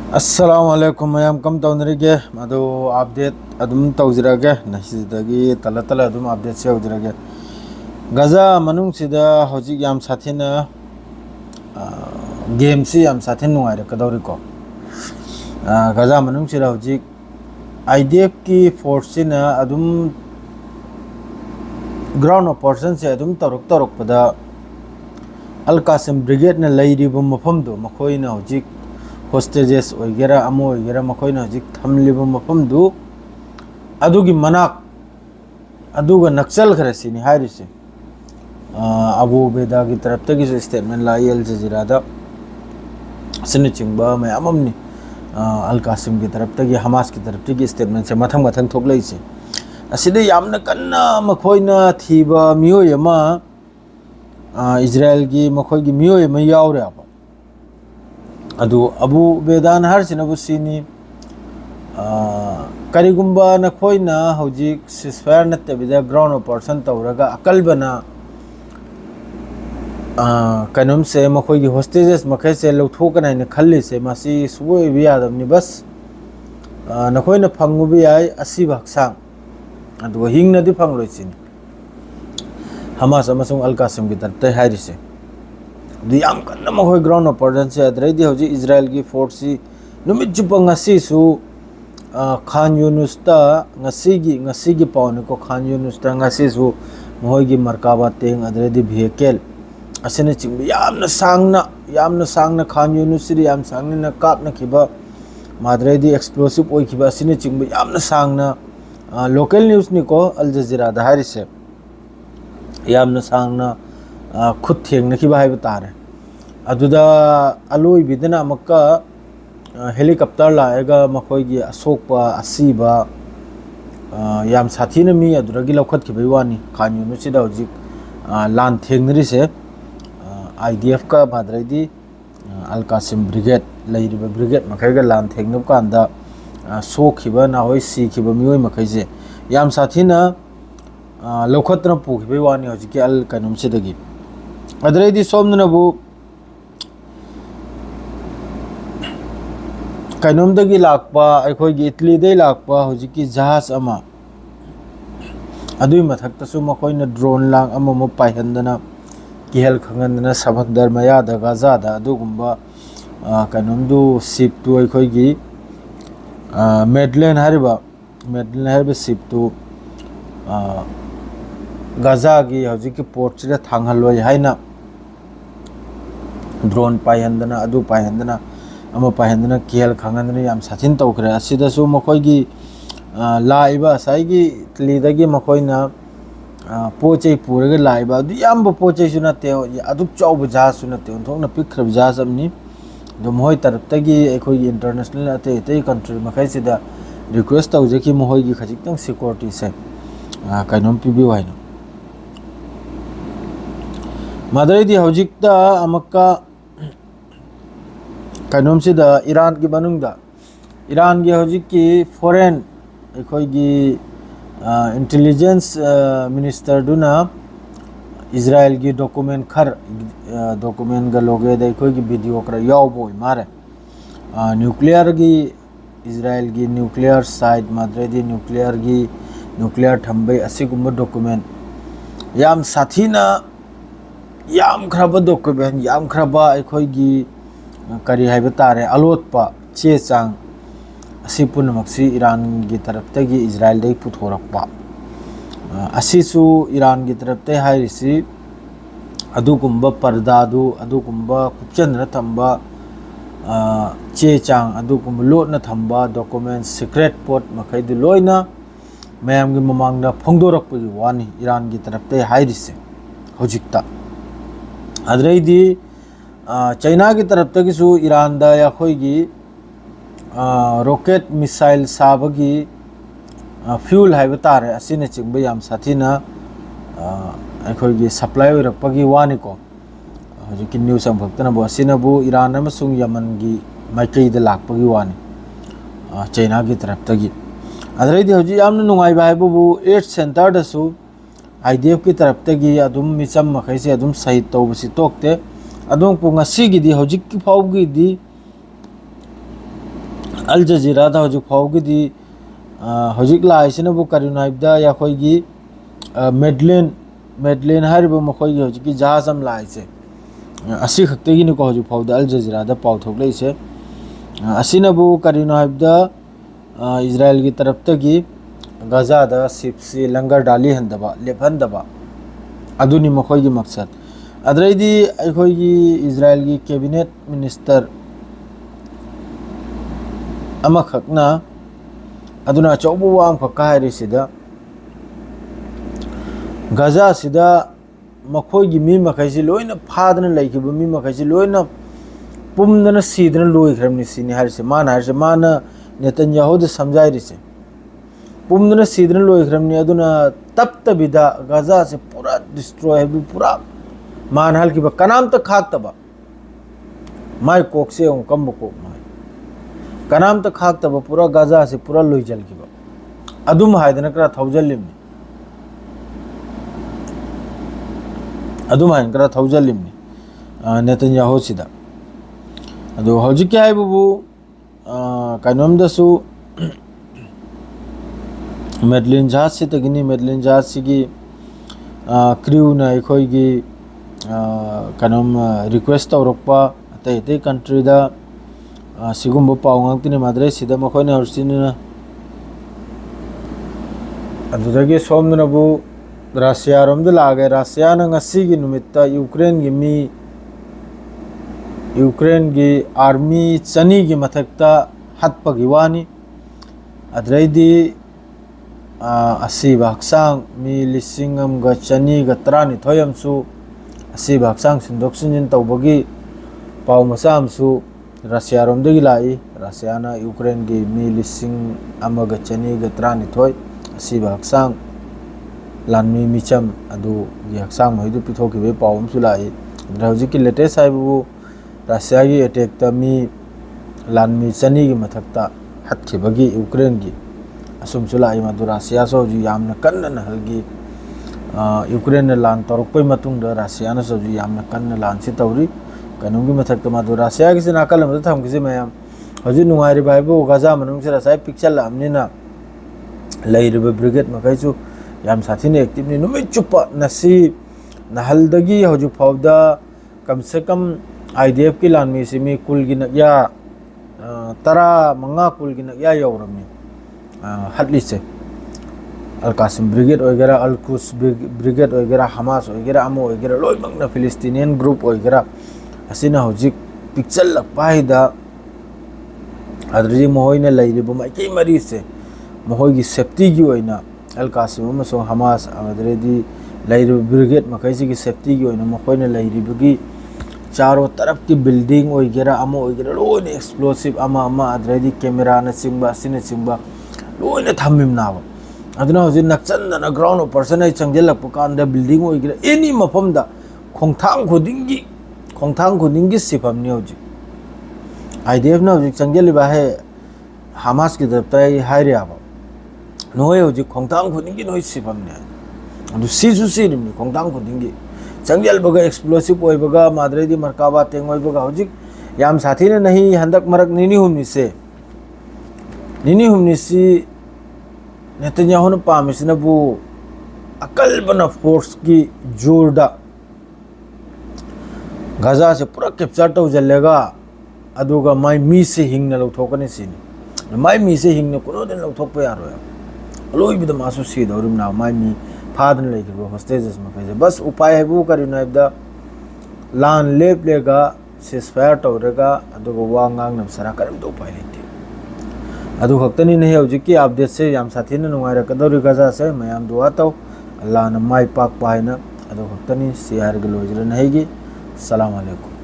अस्सलामुअलैकुम मैम कम तौनरीगे मदो अपडेट अदुम तौजरगे नसिदगी तला तला अदुम अपडेट से होजरगे गजा मनुंग सिदा हौजिक याम साथिना गेम से याम साथिन नुआइरे कदौरिको गजा मनुंग सिदा हौजिक आईडीएफ की फोर्स सिना अदुम ग्राउंड ऑपरेशन से अदुम तौरक पदा अल कासिम ब्रिगेड ने लैरिबो मफमदो मखोइना हौजिक होस्टेजेस वगैरह अमो वगैरह मखोइना हजिक थमलिबो मफमदु अदुगी मनाक अदुगा नक्सल खरसिनी हारिसे अबू बेदा की तरफ तक इस स्टेटमेंट लाई अल जजीरा दा सिने चिंगबा मैं अममनी अल कासिम की तरफ तक हमास की तरफ तक स्टेटमेंट से मथंग मथंग थोकलैसे असिदे यामना कन्ना मखोइना थीबा मियोयमा इजराइल की मखोइगी मियोयमा यावरे अब अदु अबू बेदान हर सिनबुसीनी करिगुम्बा नखोइना हौजिक सिसफायर नत्तबिदा ग्राउंड ऑपरेशन तौरगा अकलबना कनुम से मखोइगी होस्टेजेस मखै से लौथोकना ने खल्ली से मासी सुबोय बियादमनी बस नखोइना फंगुबि याय असिब हक्सांग अदु हिंगनदि फंगलोइसिन हमास अमसुंग अल कासिम की तरफ तै हारिसे याम कन्ना मखोइ ग्राउंड ऑपरेशन से अदरैदि हौजी इजराइल की फोर्स सी नुमित जुपा ngasisu खान यूनुस्ता ngasi पाउने को खान यूनुस्ता ngasisu मोहगी मरकाबा तेंग अदरैदि भेहिकल असने चिंग यामना सांगना खान यूनुसरी याम सांगना कापना खिबा मादरैदि एक्सप्लोसिव ओइ खिबा असने चिंग यामना सांगना लोकल न्यूज़ निको अल जजीरा दा हारिसे यामना सांगना खुद थेंगना खिबा हाइबा तारे अदुदा अलोई बिदना मक्का हेलीकॉप्टर लाएगा मखोइगी असोकपा असीबा याम साथीना मी अदुरगी लौखत खिबई वानी खान यूनुसिदा हौजिक लान थेंगनरिसे आईडीएफ का मादरैदि अल कासिम ब्रिगेड लैरिबा ब्रिगेड मखैगा लान थेंगनब कांदा सोखिबा नाहोय सीखिबा मियोय मखैसे याम साथीना लौखतना पुखिबई वानी हौजिक अल कनुमसिदगी अदरैदि सोमनबु कनुमदगी लाकपा अखोइगी इटली दे लाकपा हौजिकी जहाज अमा अदुई मथक्तसु मखोइना ड्रोन लांग अमम पाइहंदना किहल खंगंदना सबकदर मयादा गाजादा अदुगुम्बा कनुमदु शिप तु अखोइगी मेडलेन हरिबा शिप तु गाजा की हौजिकी पोर्ट से थांगहलोय हाइना ड्रोन पाइहंदना अदु पाइहंदना अमा पाइहंदना किहल खंगंदना याम साथिन तौखरे असिदसु मखोइगी लाइबा साइगी इटलीदगी मखोइना पोचै पुरगा लाइबा अदु याम पोचै सु नते अदु चौब जहाज सु नते ओंथोंना पिखरब जहाज अमनी दो मोय तरफतगी अखोइगी इंटरनेशनल अते अते कंट्री मखैसिदा रिक्वेस्ट तौजकी मोयगी खजिक्तंग सिक्योरिटी से कइनोम पिबिउ हाइना मादरैदि हौजिकता अमक्का कइनोम सिदा ईरान की मनुंगदा ईरान की हौजिकी फॉरेन अखोइगी इंटेलिजेंस मिनिस्टर दुना इजराइल की डॉक्यूमेंट खर डॉक्यूमेंट गा लोगे दे अखोइगी वीडियो करा यावबो मारे न्यूक्लियर की इजराइल की न्यूक्लियर साइट मादरैदि न्यूक्लियर थंबे असिगुम्बा डॉक्यूमेंट याम साथीना याम खरबा डॉक्यूमेंट याम खरबा अखोइगी करी हाइबा तारे अलोटपा चे चांग असि पुनमक्सी ईरान की तरफ तगी इजराइल दे पुथोरकपा असिसु ईरान की तरफ ते हाइरिसी अदुगुम्बा पर्दादु अदुगुम्बा कुपचंद्र थंबा चे चांग अदुगुम्बा लोटना थंबा डॉक्यूमेंट सीक्रेट पोर्ट मखैदु लोइना मैम की ममांगदा फोंदोरकपगी वानी ईरान की तरफ ते हाइरिसे हौजिकता अदरैदि चाइना की तरफ तगिसु ईरान दा याखोइगी रॉकेट मिसाइल साबगी फ्यूल हाइबा तारे असिने चिंबा याम साथीना अखोइगी सप्लाई ओइरकपगी वानिको हौजिकी न्यूज़ अंफक्तना बो असिनबु ईरान अमसुंग यमन की माइकैदा लाकपगी वानी चाइना की तरफ तगी अदरैदि हौजि यामना नुंगाइबा हाइबबु एड सेंटर दसु आईडीएफ की तरफ तगी अदुम मिचम मखैसे अदुम शहीद तौबसि तोक्ते अदुम पुंगसिगिदी हौजिक की फाउगिदी अल जजीरा दा हजू फाउगी हजिक लाइसिनबु करिनो हाइबदा या खोगी मेडलेन हारिबो मखोगी हजिकी जहाज अम लाइसे असी खक्तेगी नको हजू फाउदा अल जजीरा दा पाउ थोकलेसे असिनबु करिनो हाइबदा इजराइल की तरफ तगी गजा दा सिप्सी लंगर डाली हंदबा लेफंदबा अदुनी मखोगी मकसद अदरैदी अखोगी इजराइल की कैबिनेट मिनिस्टर अमखकना अदुना चौबु वाम खकाहारी सिदा गजा सिदा मखोगी मी मखैसी लोइना फादना लैखिबो मी मखैसी लोइना पुमदना सीदना लोइख्रमनि सिनि हारिसे माना नेतन्याहु द समझाइरिसे पुमदना सीदना लोइख्रमनि अदुना तप्तबिदा गजा से पूरा डिस्ट्रॉय है पूरा मान हल्किबा कनाम तक खाक्तबा माय कोकसे ओं कम को माय कनाम तक खाक्तबा पूरा गजा से पूरा लोइ जलकिबा अदुम हायदना करा थौजलिमनि अदुम हायन करा थौजलिमनि नेतन्याहु सिदा अदु हौजिक हायबु कनोमदसु मेडलिन जहाज से तगिनी मेडलिन जहाज सिगी क्रू ना अखोगी कनोम रिक्वेस्ट तौरक्पा अतै अतै कंट्री दा सिगुम्बो पाउ ngaktini madre sida मखोयना हरसिना अदुदगी सोमदनबु रशिया रोमद लागे रशिया ना ngasiगी नुमित्ता यूक्रेन की आर्मी चनी की मथक्ता हत्पगी वानी अदरैदी असीब हक्सांग मी लिसिंग अमगा चनीगा तरानी थोयमसु असीब हक्सांग सिंदोक सिंजिन तौबगी पाउ मसामसु रशिया रोमदगी लाई रशिया ना यूक्रेन की मी लिसिंग अमगा चनीगा तरानी थोय असीब हक्सांग लानमी मिचम अदु ये हक्सांग मोहिदु पिथोकिबे पाउमसु लाई हौजिकी लेटेस्ट हाइबु रशिया की अटैक तमी लानमी चनी की मथक्ता हत्खिबगी यूक्रेन की असुमसुलाई मधु रशिया सो जी यामना कन्न नहलगी यूक्रेन ने लान तौरपै मतुंग द रशिया न सो जी यामना कन्न लान सि तौरी कनुंगी मथक्ता मधु रशिया की नाकल मधु थमकिसे मयाम हजि नुंगाइरि बाइबो गजा मनुंग से रसाय पिक्चर लामनिना लैरिबे ब्रिगेड मखैसु याम साथीने एक्टिवनि नुमित चुप्पा नसी नहलदगी हजु फाउदा कम से कम IDF की लानमी सिमी कुल की नया तरा मंगा कुल की नया यौरमी हटली से अलकासिम ब्रिगेड वगैरह अलकुस ब्रिगेड वगैरह हमास वगैरह अमो वगैरह लोई मंगना फिलिस्तीनियन ग्रुप वगैरह असिना हौजिक पिक्चर लगपाहिदा अदरजी मोहई ने लैरिबो माइके मरी से मोहई की सेफ्टी की ओइना अलकासिम अमसो हमास अदरजी लैरिबो ब्रिगेड मखैसी की सेफ्टी की ओइना मोहई ने लैरिबगी चारों तरफ की बिल्डिंग वगैरह अमो वगैरह लोने एक्सप्लोसिव अमा अदरदी कैमरा न चिंबा सिने चिंबा लोने थमिमनावा अदुना हजि नक्चनना ग्राउंड ऑपरेशन आई चंगजेलक कांदा बिल्डिंग वगैरह एनी मफमदा खोंथांग खुदिंगी सिफमनी हजि IDF ना हजि चंगजेलिबा है हमास की तरफ तय हायरियाबा नोय हजि खोंथांग खुदिंगी नोय सिफमनी अदु सीसु सिरिमनी खोंथांग खुदिंगी चंगल बगा एक्सप्लोसिव ओइबगा माद्रेदी मरकाबा तेंग ओइबगा हौजिक याम साथीने नहीं हंदक मरक निनी हुमनी सी नेतन्याहु न पामिसनबु अकल बना फोर्स की जोरदा गजा से पूरा कैप्चर तौजल्लेगा अदुगा माय मी से हिंगना लौथोकने सिनी माय मी से हिंगना कोनो दिन लौथोकपा यारोय लोइबिदा मासु सिदौरिम ना माय मी फादन लेकिबो होस्टेजेस मखैसे बस उपाय है वो करिनो हैबदा लान लेप लेगा सिसफायर तौरेगा अदुगा वांगांग नमसरा करम दो उपाय लेते अदु खक्तनी नहीं हौजिकी अपडेट से याम साथीने नुंगाइरा कदौरि गजा से मयाम दुआ तौ अल्लाह न माय पाक पाइना अदु खक्तनी सियार गलोजर नहीगी सलाम अलैकुम।